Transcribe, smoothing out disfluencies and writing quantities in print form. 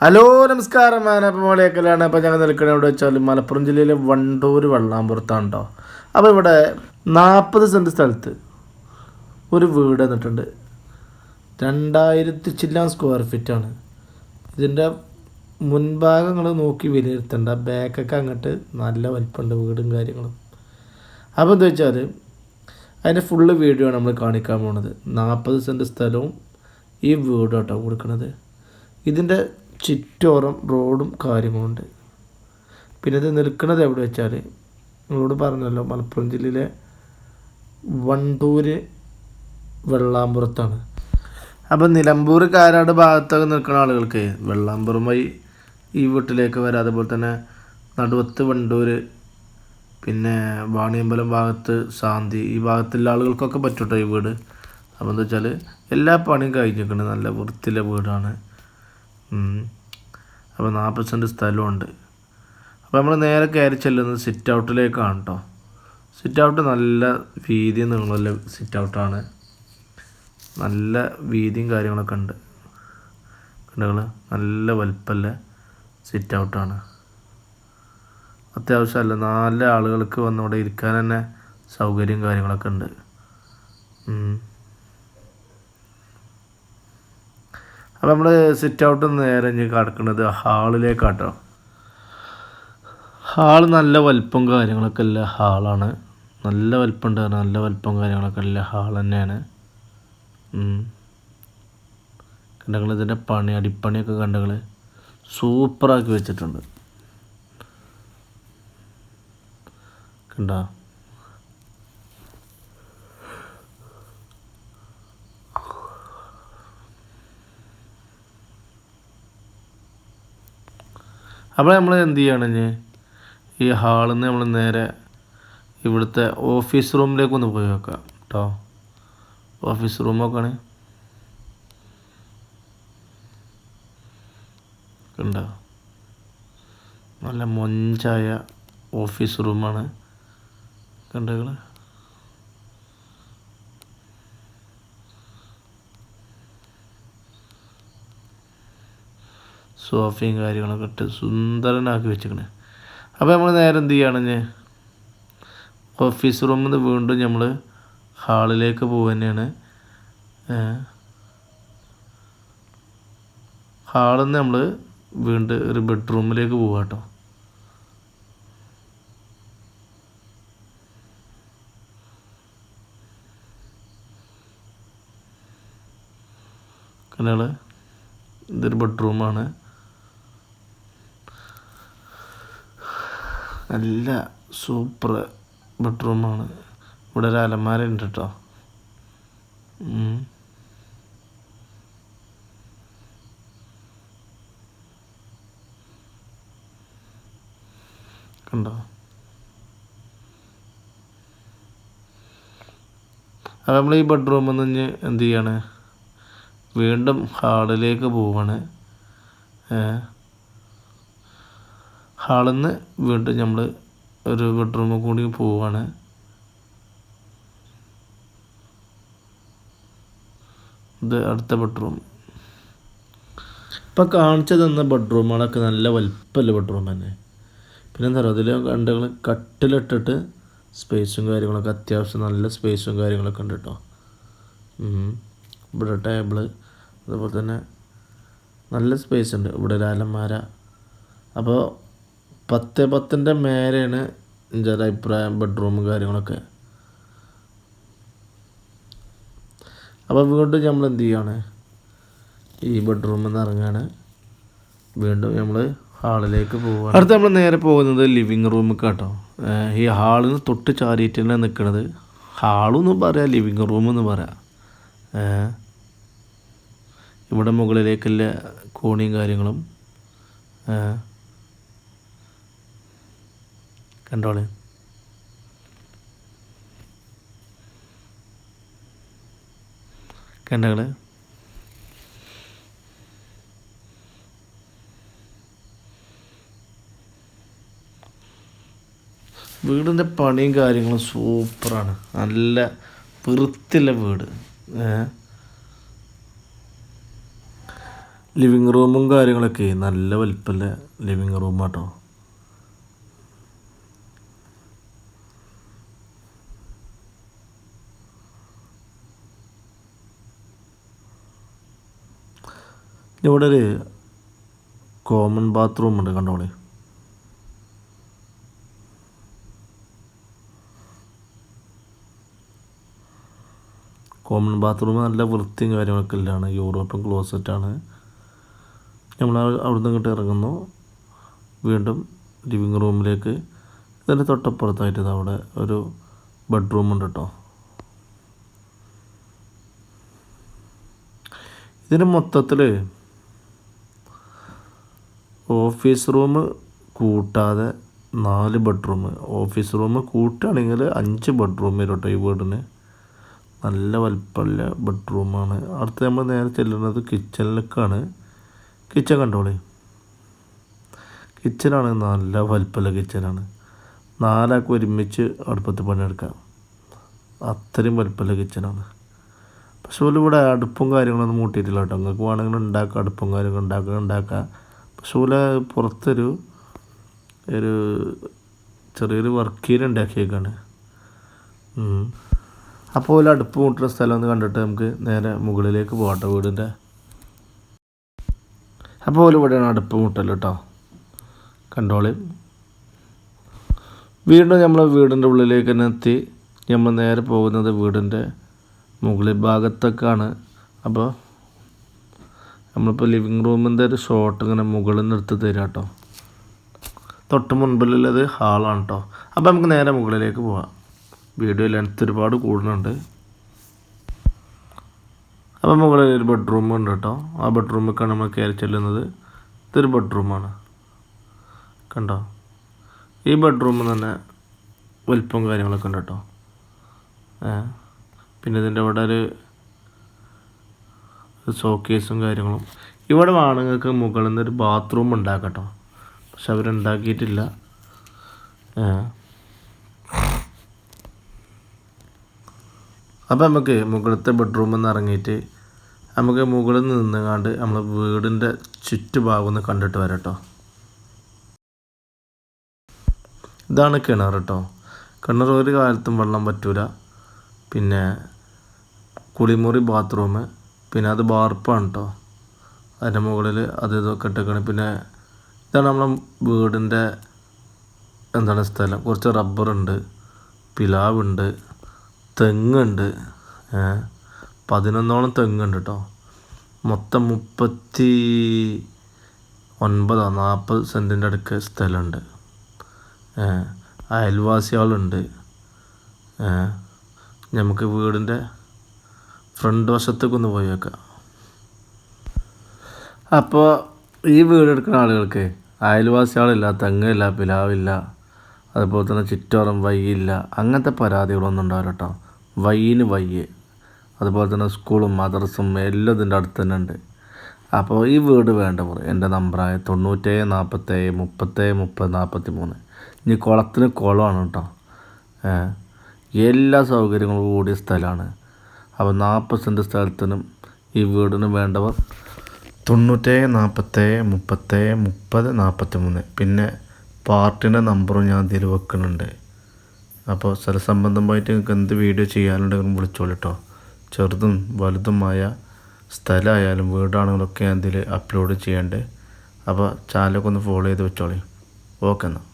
Hello നമസ്കാരം. ഞാനപ്പോൾ മോളേക്കലാണ്. അപ്പോൾ ഞങ്ങൾ നിൽക്കുന്നത് എവിടെ വെച്ചാൽ മലപ്പുറം ജില്ലയിലെ വണ്ടൂർ വെള്ളാമ്പുറത്താണ് കേട്ടോ. അപ്പോൾ ഇവിടെ 40 സെൻറ്റ് സ്ഥലത്ത് ഒരു വീട് എന്നിട്ടുണ്ട്. 2000 ചില്ലാൻ സ്ക്വയർ ഫീറ്റാണ്. ഇതിൻ്റെ മുൻഭാഗങ്ങൾ നോക്കി വിലയിരുത്തേണ്ട, ബാക്കൊക്കെ അങ്ങോട്ട് നല്ല വലിപ്പമുണ്ട് വീടും കാര്യങ്ങളും. അപ്പോൾ എന്താ വെച്ചാൽ അതിൻ്റെ ഫുള്ള് വീഡിയോ ആണ് നമ്മൾ കാണിക്കാൻ പോകുന്നത്. 40 സെൻറ്റ് സ്ഥലവും ഈ വീടും കേട്ടോ കൊടുക്കുന്നത്. ഇതിൻ്റെ ചുറ്റോറം റോഡും കാര്യങ്ങളുണ്ട്. പിന്നെ ഇത് നിൽക്കുന്നത് എവിടെ വെച്ചാൽ നിങ്ങളോട് പറഞ്ഞല്ലോ, മലപ്പുറം ജില്ലയിലെ വണ്ടൂർ വെള്ളാമ്പുറത്താണ്. അപ്പോൾ നിലമ്പൂർ കാരാട് ഭാഗത്തൊക്കെ നിൽക്കുന്ന ആളുകൾക്ക് വെള്ളാമ്പുറം വഴി ഈ വീട്ടിലേക്ക് വരാം. അതുപോലെ തന്നെ നടുവത്ത് വണ്ടൂർ, പിന്നെ വാണിയമ്പലം ഭാഗത്ത് ശാന്തി, ഈ ഭാഗത്തുള്ള ആളുകൾക്കൊക്കെ പറ്റൂട്ടോ ഈ വീട്. അപ്പോൾ എന്താ വെച്ചാൽ എല്ലാ പണിയും കഴിഞ്ഞിരിക്കുന്നത്, നല്ല വൃത്തിയിലെ വീടാണ്. അപ്പോൾ 40 സെൻറ്റ് സ്ഥലമുണ്ട്. അപ്പോൾ നമ്മൾ നേരെ കയറി ചെല്ലുന്നത് സിറ്റ് ഔട്ടിലേക്കാണ് കേട്ടോ. സിറ്റ് ഔട്ട് നല്ല വീതിയും നീളമുള്ള സിറ്റ് ഔട്ടാണ്. നല്ല വീതിയും കാര്യങ്ങളൊക്കെ ഉണ്ട്. കണ്ടുകൾ നല്ല വലിപ്പമുള്ള സിറ്റ് ഔട്ടാണ്. അത്യാവശ്യമല്ല 4 ആളുകൾക്ക് വന്നിവിടെ ഇരിക്കാൻ തന്നെ സൗകര്യം കാര്യങ്ങളൊക്കെ ഉണ്ട്. അപ്പോൾ നമ്മൾ സിറ്റ് ഔട്ട് നേരെ ഇനി കിടക്കുന്നത് ഹാളിലേക്കാട്ടോ. ഹാള് നല്ല വലിപ്പം കാര്യങ്ങളൊക്കെ ഉള്ള ഹാളാണ്. നല്ല വലിപ്പമുണ്ട്, നല്ല വലിപ്പം കാര്യങ്ങളൊക്കെ ഉള്ള ഹാൾ തന്നെയാണ്. കണ്ടങ്ങൾ ഇതിൻ്റെ അടിപ്പണിയൊക്കെ കണ്ടങ്ങൾ സൂപ്പറാക്കി വെച്ചിട്ടുണ്ട്. കണ്ടോ? അപ്പോൾ നമ്മൾ എന്ത് ചെയ്യണമെങ്കിൽ ഈ ഹാളിൽ നിന്ന് നമ്മൾ നേരെ ഇവിടുത്തെ ഓഫീസ് റൂമിലേക്കൊന്ന് പോയി വെക്കാം കേട്ടോ. ഓഫീസ് റൂമൊക്കെയാണ് കണ്ടോ, നല്ല മൊഞ്ചായ ഓഫീസ് റൂമാണ് കണ്ടകൾ. സോഫയും കാര്യങ്ങളൊക്കെ ഇട്ട് സുന്ദരനാക്കി വെച്ചിരിക്കണേ. അപ്പോൾ നമ്മൾ നേരെ എന്ത് ചെയ്യുകയാണെങ്കിൽ ഓഫീസ് റൂമിൽ നിന്ന് വീണ്ടും നമ്മൾ ഹാളിലേക്ക് പോകുക തന്നെയാണ്. ഹാളിൽ നിന്ന് നമ്മൾ വീണ്ടും ഒരു ബെഡ്റൂമിലേക്ക് പോകാം കേട്ടോ. കണ്ടാൾ ഇതൊരു ബെഡ്റൂമാണ്. നല്ല സൂപ്പർ ബെഡ്റൂമാണ്. ഇവിടെ ഒരു അലമാര ഉണ്ട് കേട്ടോ. കണ്ടോ? അപ്പോൾ നമ്മൾ ഈ ബെഡ്റൂമിൽ നിന്ന് എന്ത് ചെയ്യാണ്, വീണ്ടും ഹാളിലേക്ക് പോവാണ്. ഹാളിൽ നിന്ന് വീണ്ടും നമ്മൾ ഒരു ബെഡ്റൂമിൽ കൂടി പോവാണ്. ഇത് അടുത്ത ബെഡ്റൂം. ഇപ്പം കാണിച്ചു തന്ന ബെഡ്റൂമുകളൊക്കെ നല്ല വലിപ്പമല്ല ബെഡ്റൂം തന്നെ. പിന്നെ എന്താ പറയുക, അതിൽ കണ്ടുകൾ കട്ടിലിട്ടിട്ട് സ്പേസും കാര്യങ്ങളൊക്കെ അത്യാവശ്യം നല്ല സ്പേസും കാര്യങ്ങളൊക്കെ ഉണ്ട് കേട്ടോ. ഇവിടെ ടേബിള്, അതുപോലെ തന്നെ നല്ല സ്പേസ് ഉണ്ട്. ഇവിടെ ഒരു അലമാര. അപ്പോൾ 10 മേലെയാണ് എൻ്റെ ഒരു അഭിപ്രായം ബെഡ്റൂമും കാര്യങ്ങളൊക്കെ. അപ്പോൾ വീണ്ടും നമ്മൾ എന്ത് ചെയ്യുകയാണ്, ഈ ബെഡ്റൂമിൽ നിന്ന് ഇറങ്ങുകയാണ്. വീണ്ടും നമ്മൾ ഹാളിലേക്ക് പോവുകയാണ്. അടുത്ത് നമ്മൾ നേരെ പോകുന്നത് ലിവിങ് റൂമിൽ കേട്ടോ. ഈ ഹാളിൽ നിന്ന് തൊട്ട് ചാരിയിട്ട് തന്നെ നിൽക്കുന്നത്. ഹാളെന്ന് പറയാം, ലിവിങ് റൂമെന്ന് പറയാം. ഇവിടെ മുകളിലേക്കുള്ള കോണിയും കാര്യങ്ങളും കണ്ടോളെ. കണ്ടകള് വീടിൻ്റെ പണിയും കാര്യങ്ങളും സൂപ്പറാണ്. നല്ല വൃത്തിയുള്ള വീട്. ലിവിങ് റൂമും കാര്യങ്ങളൊക്കെ നല്ല വലിപ്പമുള്ള ലിവിങ് റൂമാട്ടോ. ഇവിടെ ഒരു കോമൺ ബാത്റൂം ഉണ്ട്, കണ്ടോളെ. കോമൺ ബാത്റൂം നല്ല വൃത്തിയും കാര്യങ്ങളൊക്കെ ഉള്ളതാണ്. യൂറോപ്യൻ ക്ലോസറ്റാണ്. നമ്മൾ അവിടുന്ന് ഇങ്ങോട്ട് ഇറങ്ങുന്നു, വീണ്ടും ലിവിങ് റൂമിലേക്ക്. ഇതിൻ്റെ തൊട്ടപ്പുറത്തായിട്ട് അവിടെ ഒരു ബെഡ്റൂം ഉണ്ട് കേട്ടോ. ഇതിന് മൊത്തത്തിൽ ഓഫീസ് റൂം കൂട്ടാതെ 4 ബെഡ്റൂം. ഓഫീസ് റൂം കൂട്ടുകയാണെങ്കിൽ 5 ബെഡ്റൂം വരും കേട്ടോ ഈ വീടിന്. നല്ല വലിപ്പമുള്ള ബെഡ്റൂമാണ്. അടുത്ത് നമ്മൾ നേരെ ചെല്ലുന്നത് കിച്ചണിലേക്കാണ്. കിച്ചൺ കണ്ടോളി. കിച്ചനാണ് നല്ല വലിപ്പമുള്ള കിച്ചനാണ്. 4 ആൾക്ക് ഒരുമിച്ച് അടുപ്പത്ത് പണിയെടുക്കാം, അത്രയും വലിപ്പമുള്ള കിച്ചനാണ്. പക്ഷേ ഇവിടെ അടുപ്പും കാര്യങ്ങളൊന്നും മൂട്ടിയിട്ടില്ല കേട്ടോ. നിങ്ങൾക്ക് വേണമെങ്കിൽ ഉണ്ടാക്കാം, അടുപ്പും കാര്യങ്ങളും ഉണ്ടാക്കാം. പക്ഷേ പുറത്തൊരു ചെറിയൊരു വർക്ക് ഉണ്ടാക്കിയേക്കാണ്. അപ്പോൾ അടുപ്പ് മൂട്ടുന്ന സ്ഥലം ഒന്ന് കണ്ടിട്ട് നമുക്ക് നേരെ മുകളിലേക്ക് പോകട്ടെ വീടിൻ്റെ. അപ്പോൾ ഇവിടെയാണ് അടുപ്പ് മൂട്ടൽ കേട്ടോ, കണ്ടോളി. വീണ്ടും നമ്മൾ വീടിൻ്റെ ഉള്ളിലേക്ക് തന്നെ എത്തി. നമ്മൾ നേരെ പോകുന്നത് വീടിൻ്റെ മുകളിൽ ഭാഗത്തൊക്കെയാണ്. അപ്പോൾ നമ്മളിപ്പോൾ ലിവിങ് റൂമിൻ്റെ ഒരു ഷോട്ട് ഇങ്ങനെ മുകളിൽ നിന്ന് എടുത്ത് തരാം കേട്ടോ. തൊട്ട് മുൻപിലുള്ളത് ഹാളാണ് കേട്ടോ. അപ്പോൾ നമുക്ക് നേരെ മുകളിലേക്ക് പോവാം. വീഡിയോ ലെങ്ത്ത് ഒരുപാട് കൂടുന്നുണ്ട്. അപ്പോൾ മുകളിൽ ഒരു ബെഡ്റൂം ഉണ്ട് കേട്ടോ. ആ ബെഡ്റൂമിലേക്കാണ് നമ്മൾ കയറി ചെല്ലുന്നത്. ഇതൊരു ബെഡ്റൂമാണ്, കണ്ടോ. ഈ ബെഡ്റൂമിൽ തന്നെ വലിപ്പം കാര്യങ്ങളൊക്കെ ഉണ്ട് കേട്ടോ. പിന്നെ ഇതിൻ്റെ ഇവിടെ ഒരു ഷോക്കേസും കാര്യങ്ങളും. ഇവിടെ ആണുങ്ങൾക്ക് മുകളിൽ നിന്ന് ഒരു ബാത്റൂം ഉണ്ടാക്കട്ടോ, പക്ഷെ അവരുണ്ടാക്കിയിട്ടില്ല. അപ്പോൾ നമുക്ക് മുകളിലത്തെ ബെഡ്റൂമിൽ നിന്ന് ഇറങ്ങിയിട്ട് നമുക്ക് മുകളിൽ നിന്നുകൊണ്ട് നമ്മൾ വീടിൻ്റെ ചുറ്റുഭാഗം ഒന്ന് കണ്ടിട്ട് വരാം കേട്ടോ. ഇതാണ് കിണർ കേട്ടോ. കിണർ ഒരു കാലത്തും വെള്ളം പറ്റൂല. പിന്നെ കുളിമുറി ബാത്റൂം, പിന്നെ അത് വാർപ്പാണ് കേട്ടോ. അതിൻ്റെ മുകളിൽ ഇതൊക്കെ ഇട്ടേക്കാണ്. പിന്നെ ഇതാണ് നമ്മളെ വീടിൻ്റെ സ്ഥലം. കുറച്ച് റബ്ബറുണ്ട്, പിലാവുണ്ട്, തെങ്ങുണ്ട്. 11ഓളം തെങ്ങുണ്ട് കേട്ടോ. മൊത്തം 39-40 സെൻറ്റിൻ്റെ അടുക്ക് സ്ഥലമുണ്ട്. അയൽവാസികളുണ്ട്. നമുക്ക് വീടിൻ്റെ ഫ്രണ്ട് വശത്തേക്ക് ഒന്ന് പോയി വെക്കാം. അപ്പോൾ ഈ വീട് എടുക്കുന്ന ആളുകൾക്ക് അയൽവാസികളില്ല, തെങ്ങില്ല, പിലാവില്ല, അതുപോലെ തന്നെ ചുറ്റോറം വയ്യില്ല, അങ്ങനത്തെ പരാതികളൊന്നും ഉണ്ടാവില്ല കേട്ടോ. വയ്യിന് വയ്യ്, അതുപോലെ തന്നെ സ്കൂളും മദ്രസും എല്ലാം ഇതിൻ്റെ അടുത്ത് തന്നെ ഉണ്ട്. അപ്പോൾ ഈ വീട് വേണ്ടവർ എൻ്റെ നമ്പറായ 97 47 37 30 43. ഇനി കുളത്തിന് കുളമാണ് കേട്ടോ. എല്ലാ സൗകര്യങ്ങളും കൂടിയ സ്ഥലമാണ്. അപ്പോൾ 40 സെൻറ്റ് സ്ഥലത്തിനും ഈ വീടിന് വേണ്ടവർ 97 47 37 30 43. പിന്നെ പാർട്ടിൻ്റെ നമ്പറും ഞാൻ ഇതിൽ വെക്കുന്നുണ്ട്. അപ്പോൾ സ്ഥലസംബന്ധമായിട്ട് നിങ്ങൾക്ക് എന്ത് വീഡിയോ ചെയ്യാനുണ്ടെങ്കിലും വിളിച്ചോളൂ കേട്ടോ. ചെറുതും വലുതുമായ സ്ഥലമായാലും വീടാണെങ്കിലൊക്കെ ഞാൻ ഇതിൽ അപ്ലോഡ് ചെയ്യേണ്ടത്. അപ്പോൾ ചാനലൊക്കെ ഒന്ന് ഫോളോ ചെയ്ത് വെച്ചോളി. ഓക്കെ എന്നാൽ.